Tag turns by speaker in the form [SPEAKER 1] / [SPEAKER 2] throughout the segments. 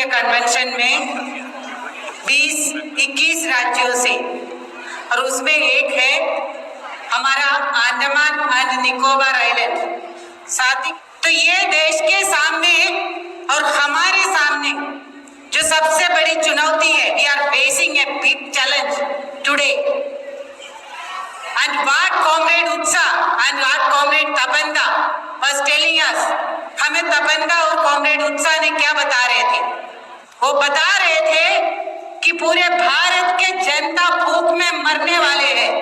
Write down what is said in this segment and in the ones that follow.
[SPEAKER 1] राष्ट्रीय कन्वेंशन में 20-21 राज्यों से, और उसमें एक है हमारा अंडमान एंड निकोबार आइलैंड। साथ ही तो ये देश के सामने और हमारे सामने जो सबसे बड़ी चुनौती है, we are facing a big challenge today. And what Comrade Utsa and what Comrade Tapanda was telling us, हमें तपंदा और Comrade Utsa ने क्या बता रहे थे? वो बता रहे थे कि पूरे भारत के जनता भूख में मरने वाले हैं।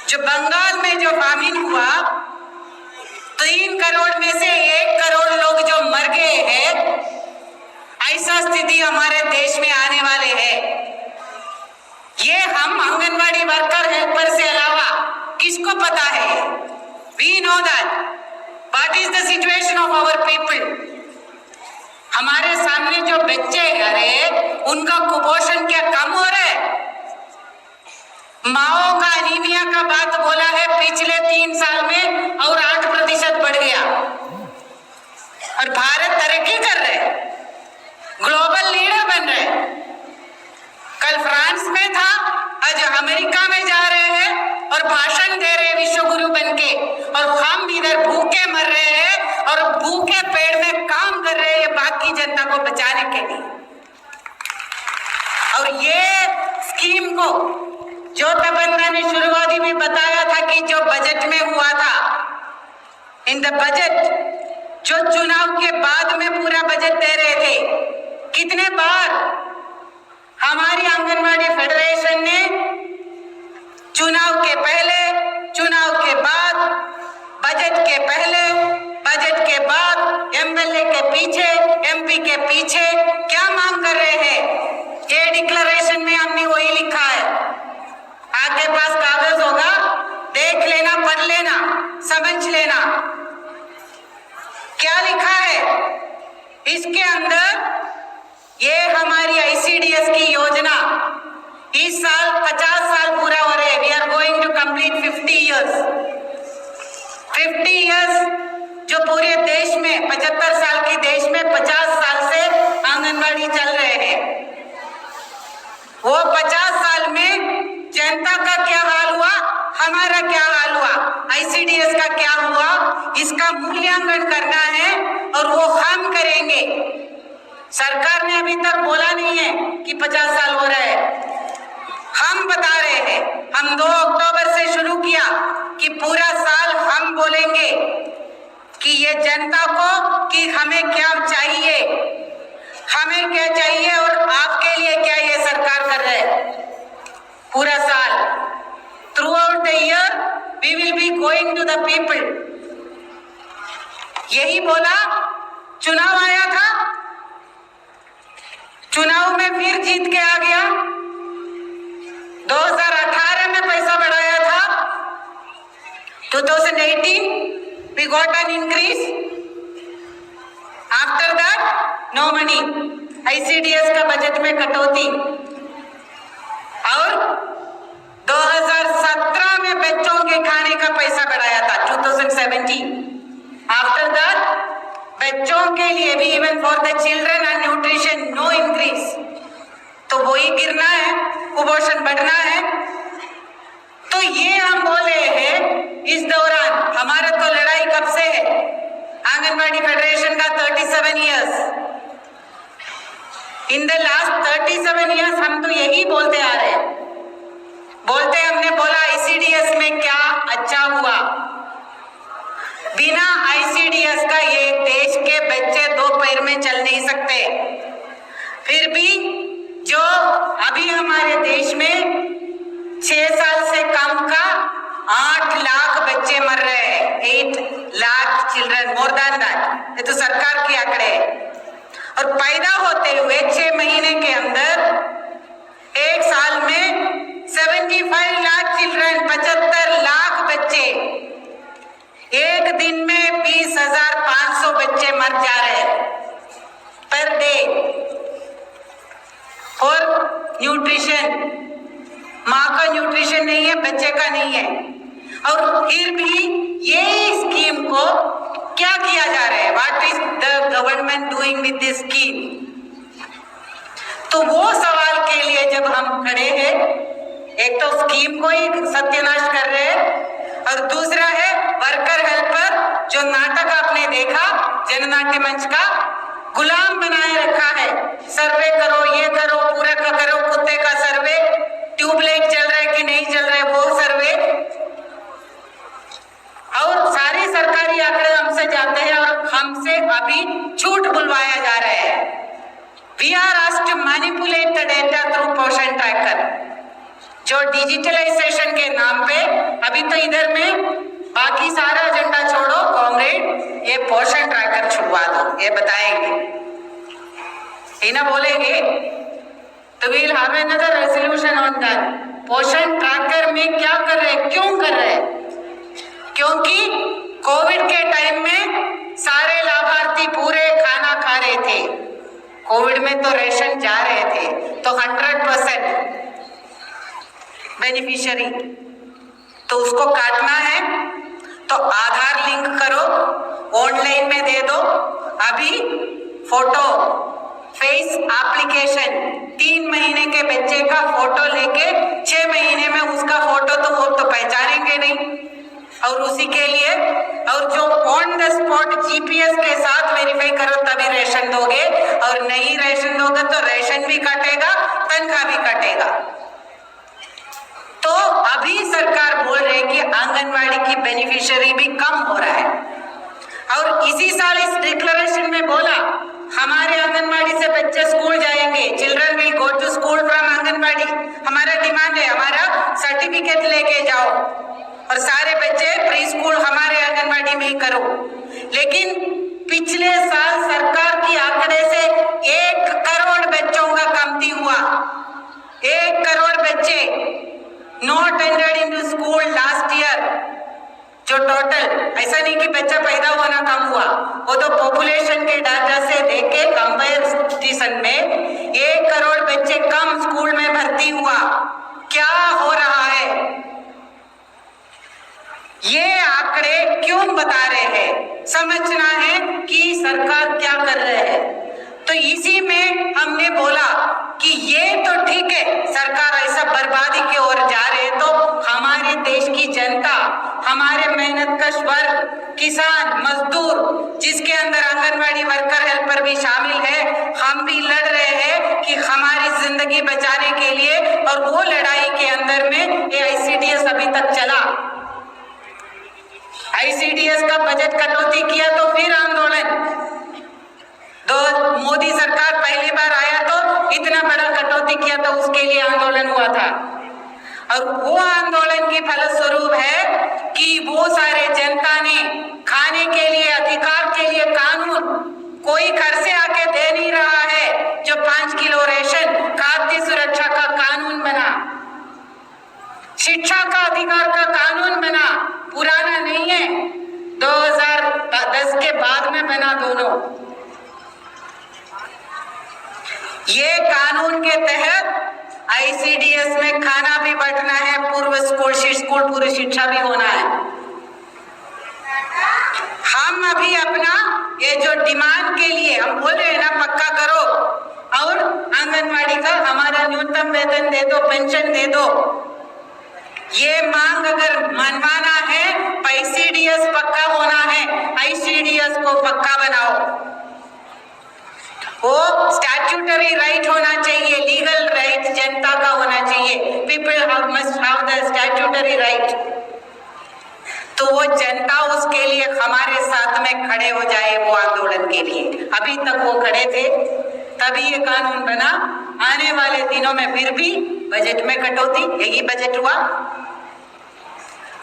[SPEAKER 1] जो बंगाल में जो फामिन हुआ, 3 करोड़ में से 1 करोड़ लोग जो मर गए हैं, ऐसा स्थिति हमारे देश में आने वाले हैं। ये हम आंगनवाड़ी वर्कर हेल्पर से अलावा किसको पता है? We know that what is the situation of our people। हमारे सामने जो बच्चे हैं, उनका कुपोषण क्या कम हो रहा है? माओ का एनीमिया का बात बोला है पिछले 3 साल में और 8% बढ़ गया, और भारत तरक्की कर रहे हैं, ग्लोबल लीडर बन रहे हैं। कल फ्रांस में था, आज अमेरिका में जा रहे हैं और भाषण दे रहे हैं विश्व गुरु बनके, और हम इधर भूखे मर रहे हैं और भूखे पेड़ में काम कर रहे हैं बाकी जनता को बचाने के लिए। और ये स्कीम को जो तपंदा ने शुरुआती में बताया था कि जो बजट में हुआ था, इन द बजट जो चुनाव के बाद में पूरा बजट दे रहे थे, कितने बार हमारी आंगनवाड़ी फेडरेशन ने चुनाव के पहले, चुनाव के बाद, बजट के पहले, बजट के बाद, एमएलए के पीछे, एमपी के पीछे क्या मांग कर रहे हैं? ये डिक्लेरेशन में हमने वही लिखा है। आपके पास कागज होगा, देख लेना, पढ़ लेना, समझ लेना क्या लिखा है इसके अंदर। ये हमारी आईसीडीएस की योजना इस साल 50 साल पूरा हो रहे हैं। We are going to complete 50 years. 50 years जो पूरे देश में 75 साल के देश में 50 साल से आंगनवाड़ी चल रहे हैं। वो 50 साल में जनता का क्या हाल हुआ, हमारा क्या हाल हुआ, आईसीडीएस का क्या हुआ, इसका मूल्यांकन करना है और वो हम करेंगे। सरकार ने अभी तक बोला नहीं है कि 50 साल हो रहे हैं, हम बता रहे हैं। हम 2 अक्टूबर से शुरू किया कि पूरा साल हम बोलेंगे कि ये जनता को कि हमें क्या चाहिए, हमें क्या चाहिए और आपके लिए क्या ये सरकार कर रहे है। पूरा साल throughout the year we will be going to the people. यही बोला, चुनाव आया था, चुनाव में फिर जीत के आ गया। 2018 में पैसा बढ़ाया था, 2018 we got an increase, after that no money, ICDS का बजट में कटौती। और 2017 में बच्चों के खाने का पैसा बढ़ाया था, 2017। आफ्टर दैट बच्चों के लिए भी even for the children and nutrition no increase. तो वही गिरना है, कुपोषण बढ़ना है। तो ये हम बोले हैं इस दौरान। हमारा तो लड़ाई कब से है, आंगनवाड़ी फेडरेशन का 37 years. In the last 37 years हम तो यही बोलते आ रहे हैं। बोलते हमने बोला आईसीडीएस में क्या अच्छा हुआ। बिना आईसीडीएस का ये देश के बच्चे 2 पैर में चल नहीं सकते। फिर भी जो अभी हमारे देश में 6 साल से कम का 8 लाख बच्चे मर रहे हैं, 8 lakh children, more than that. ये तो सरकार के आंकड़े हैं। और पैदा होते हुए 6 महीने के अंदर 1 साल में 75 लाख चिल्ड्रन, 75 लाख बच्चे, एक दिन में 20,500 बच्चे मर जा रहे हैं पर डे। और न्यूट्रिशन, माँ का न्यूट्रिशन नहीं है, बच्चे का नहीं है। और फिर भी ये स्कीम को क्या किया जा रहा है, what is the government doing with this scheme. तो वो सवाल के लिए जब हम खड़े हैं, एक तो स्कीम को ही सत्यानाश कर रहे हैं और दूसरा है वर्कर हेल्पर जो नाटक आपने देखा जननाट्य मंच का, गुलाम बनाए रखा है। सर्वे करो, ये करो, पूरा का करो, कुत्ते का सर्वे, ट्यूबलाइट चल रहा है कि नहीं चल रहा है वो सर्वे, और सारे सरकारी आंकड़े हमसे जाते हैं और हमसे अभी झूठ बुलवाया जा रहा है। We are asked to manipulate the data through पोषण ट्रैकर, जो डिजिटलाइजेशन के नाम पे अभी तो इधर में बाकी सारा एजेंडा छोड़ो कॉमरेड, ये पोषण ट्रैकर छुड़वा दो, ये बताएंगे ही ना, बोलेंगे तो we'll have another resolution on that। पोषण ट्रैकर में क्या कर रहे हैं, क्यों कर रहे हैं? क्योंकि कोविड के टाइम में सारे लाभार्थी पूरे खाना खा रहे थे, कोविड में तो रेशन जा रहे थे, तो 100% बेनिफिशियरी, तो उसको काटना है तो आधार लिंक करो, ऑनलाइन में दे दो। अभी फोटो फेस एप्लीकेशन, 3 महीने के बच्चे का फोटो लेके 6 महीने में उसका फोटो तो वो तो पहचानेंगे नहीं, और उसी के लिए, और जो ऑन द स्पॉट जीपीएस के साथ वेरीफाई करो तभी रेशन दोगे, और नहीं रेशन दोगे तो रेशन भी कटेगा, तनख्वाह भी कटेगा। तो अभी सरकार बोल रही है कि आंगनवाड़ी की बेनिफिशियरी भी कम हो रहा है, और इसी साल इस डिक्लेरेशन में बोला हमारे आंगनवाड़ी से बच्चे स्कूल जाएंगे, children will go to school from anganwadi. हमारा डिमांड है, हमारा सर्टिफिकेट लेके जाओ और सारे बच्चे प्री स्कूल हमारे आंगनवाड़ी में ही करो। लेकिन पिछले साल सरकार की आंकड़े से 1 करोड़ बच्चों का कमती हुआ, 1 करोड़ बच्चे not entered into school last year. जो टोटल, ऐसा नहीं कि बच्चा पैदा होना कम हुआ, वो तो पॉपुलेशन के डाटा से देख के कंपैरिजन में 1 करोड़ बच्चे कम स्कूल में भर्ती हुआ। क्या हो रहा है, ये आंकड़े क्यों बता रहे हैं? समझना है कि सरकार क्या कर रहे हैं। तो इसी में हमने बोला कि ये तो ठीक है, सरकार ऐसा बर्बादी की ओर जा रहे हैं, तो हमारे देश की जनता, हमारे मेहनतकश वर्ग, किसान, मजदूर, जिसके अंदर आंगनवाड़ी वर्कर हेल्पर भी शामिल है, हम भी लड़ रहे हैं कि हमारी जिंदगी बचाने के लिए, और वो लड़ाई के अंदर में ये आईसीडीएस अभी तक चला। आईसीडीएस का बजट कटौती किया तो फिर आंदोलन, मोदी सरकार पहली बार आया तो इतना बड़ा कटौती किया तो उसके लिए आंदोलन हुआ था, और वो आंदोलन की फलस्वरूप है कि वो सारे जनता ने खाने के लिए, अधिकार के लिए कानून कोई घर से आके दे नहीं रहा है, जो 5 किलो रेशन, खाद्य सुरक्षा का कानून बना, शिक्षा का अधिकार का कानून बना, पुराना नहीं है, 2010 के बाद में बना दोनों। ये कानून के तहत आईसीडीएस में खाना भी बंटना है, पूर्व स्कूल पूर्व शिक्षा भी होना है। हम अभी अपना ये जो डिमांड के लिए हम बोल रहे हैं ना, पक्का करो, और आंगनवाड़ी का हमारा न्यूनतम वेतन दे दो, पेंशन दे दो। ये मांग अगर मनवाना है, आईसीडीएस पक्का होना है, आईसीडीएस को पक्का बनाओ। वो स्टैट्यूटरी राइट होना चाहिए, लीगल राइट जनता का होना चाहिए, people must have the statutory right. तो वो जनता उसके लिए हमारे साथ में खड़े हो जाए, वो आंदोलन के लिए। अभी तक वो खड़े थे, तभी ये कानून बना। आने वाले दिनों में फिर भी बजट में कटौती, यही बजट हुआ।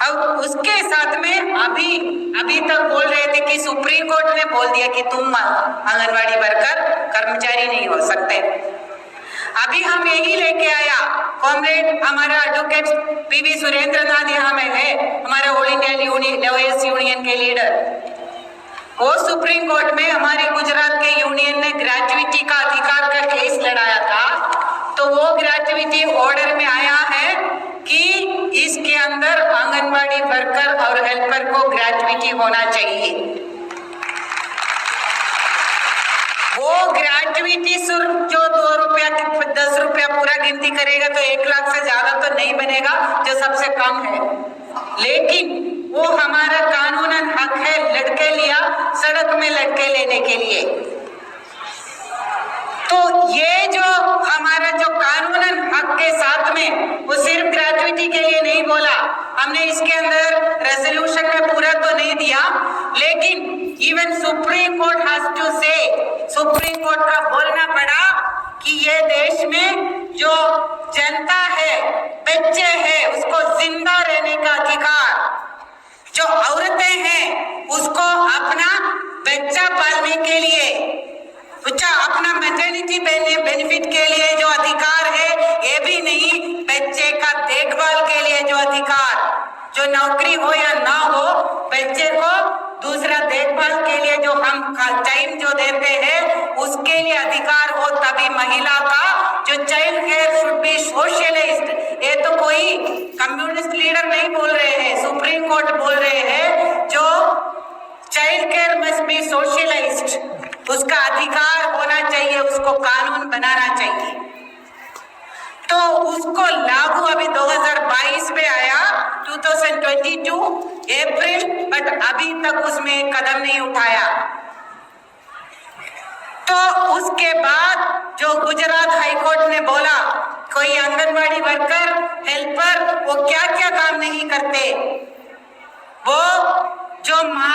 [SPEAKER 1] अब उसके साथ में अभी तक बोल रहे थे कि सुप्रीम कोर्ट ने बोल दिया कि तुम आंगनवाड़ी वर्कर कर्मचारी नहीं हो सकते। अभी हम यही लेके आया, कॉमरेड हमारा एडवोकेट पीवी सुरेंद्र नाथ यहाँ में है, हमारा ऑल इंडिया लॉयर्स यूनियन के लीडर। वो सुप्रीम कोर्ट में हमारी गुजरात के यूनियन ने ग्रेजुइटी का अधिकार का केस लड़ाया था, तो वो ग्रेजुइटी ऑर्डर में आया है कि इसके अंदर आंगनवाड़ी वर्कर और हेल्पर को ग्रेजुइटी होना चाहिए। वो ग्रेजुएटी शुल्क जो 2 रुपया 10 रुपया पूरा गिनती करेगा तो 1 लाख से ज्यादा तो नहीं बनेगा, जो सबसे कम है। लेकिन वो हमारा कानूनन हक है लड़के लिया सड़क में लड़के लेने के लिए। तो ये जो हमारा जो कानूनन हक के साथ में वो सिर्फ ग्रेजुएटी के लिए नहीं बोला, हमने इसके अंदर रेजोल्यूशन में पूरा तो नहीं दिया, लेकिन even Supreme Court has to say, Supreme Court का बोलना पड़ा कि ये देश में जो जनता है, बच्चे हैं, उसको जिंदा रहने का अधिकार, जो औरतें हैं उसको अपना बच्चा पालने के लिए, अपना मैटरनिटी बेनिफिट के लिए जो अधिकार है, ये भी नहीं, बच्चे का देखभाल के लिए जो अधिकार, जो नौकरी हो या ना हो, बच्चे को दूसरा देखभाल के लिए जो हम टाइम जो देते हैं उसके लिए अधिकार हो, तभी महिला का जो child care should be socialised. ये तो कोई कम्युनिस्ट लीडर नहीं बोल रहे हैं, सुप्रीम कोर्ट बोल रहे हैं, जो child care must be socialised, उसका अधिकार होना चाहिए, उसको कानून बनाना चाहिए। तो उसको लागू अभी 2022 में आया, 2022 अप्रैल, बट अभी तक उसमें एक कदम नहीं उठाया। तो उसके बाद जो गुजरात हाईकोर्ट ने बोला कोई आंगनवाड़ी वर्कर, हेल्पर, वो क्या क्या काम नहीं करते, वो जो माँ